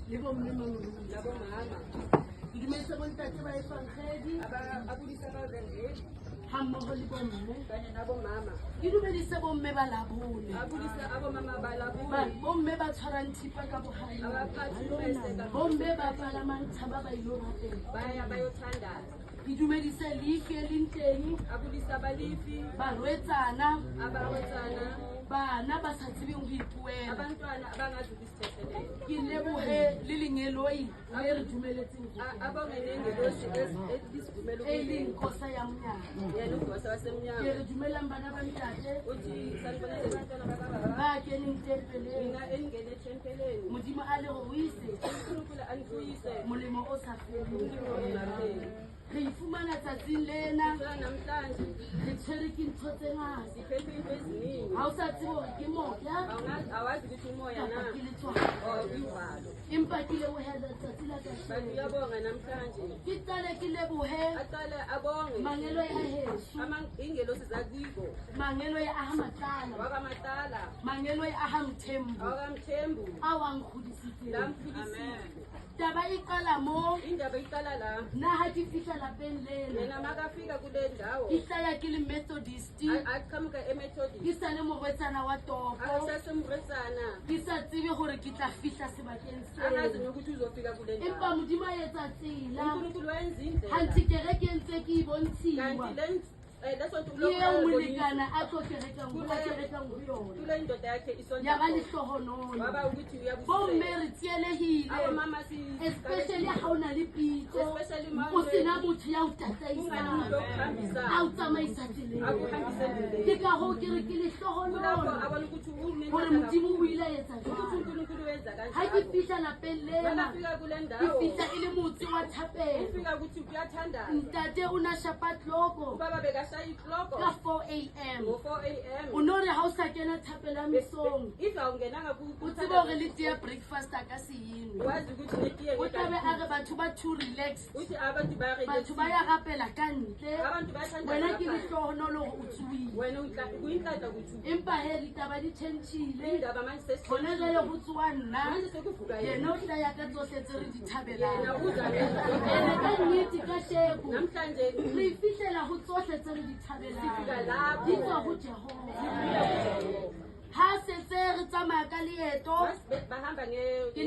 le bomme labo mama ke dumedisa bontate ba efangedi a budisa ba zenge ha mmoho le bomme kanye nabo mama ke dumedise bomme ba labone a budisa abo mama ba labo bomme ba tshwarang thipa ka bohale abaphathi bese ka bomme ba palamang tshaba ba ilo rapela baya bayothandaza ke dumedise lifi e leng teng a budisa balifi barwetsana abawetsana bana ba sa tsebeng ho ipuela abantwana abangazi ukuzithethelele ke lebohe le lenyeloi le re dumeletseng abongenengelosi elisivumela e leng nkosa ya monyaka yena ugosa ke wasemnyama re dumelang bana ba ntate uthi sanibonele bantwana bakababa ba keneng tempeleng mina engene thempeleni modimo a le gore o ise unkulunkulu andifuyise molemo o sa feleng ongapheli re ifumana tsatsing lena kula namhlanje re tshwere ke ntho tse ngata siphethe into eziningi ha o sa tsebe gore ke moya awazi ukuthi umoya na kapa ke letswalo or ivalo empa ke lebohela tsatsi la bantu kasheno uyabonga namhlanje ke qale ke lebohe aqale abonge mangelo ya heso ingelosi zakiko mangelo ya aha matlala wakamatala mangelo ya aha mthembu awakamthembu awangkgodisitseng lamphikisile taba e qala mo indaba iqala la nna ha ke fihla lapeng lena yena makafika kule ndawo ke hlaya ke le methodist aqhamuka emethodist ke sa le morwetsana wa topo akasasemretsana ke sa tsebe gore ke tla fihla sebakeng angazi seo nokuthi uzofika kule empa ndawo modimo a etsa tsela unkulunkulu wayenza indlela hantse kereke ntse ke e bontshiwa kanti lesonto ke eo molekana a tlo kerekang ho yona tule indoda yakhe ya ba isonto lehlohonolo waba ukuthi bomme uyabusela re tsielehile abo mama especially ha o na le pitso Especially ma o sena motho ya o ungani tataisang umuntu okuhambisa a o tsamaisa tseleng akuhambise ke endleleni ka hoo ke re ke kulapho lehlohonolo abona ukuthi gore modimo o ile a etsa ukuthi jwalo unkulunkulu wenza ha ke kanjalo fihla lapeng lena nakafika kule ke ndawo fihla e le motse wa thapelo ufika ukuthi kuyathandaza ntate o na shapa tloko ubaba bekashaya ihloko ka 4 am ngo-4 am o no re ha o sa kena thapelo ya mesong if awungenanga o tsebe gore le tea breakfast a ka se enwe wazi ukuthi netiye o tlabe a re batho ba too relaxed uthi abantu batho ba ya rapela ka ntle abantu bathanda wena ke lehlohonolo gore o tsuile wena kuyinhlanhla ukuthi empa he ditaba di tšhentšhile indaba manje gone jale go tsoa nna manje sekuvuka yena yena o tlaya ka tsohle tse re di yena thabelang uza ene ka nnete ka sheko namhlanje re fitlhela go tsohle tse re di thabelang sifika lapho di tswa go jehova ha setse re tsamaya ka leeto bahamba ke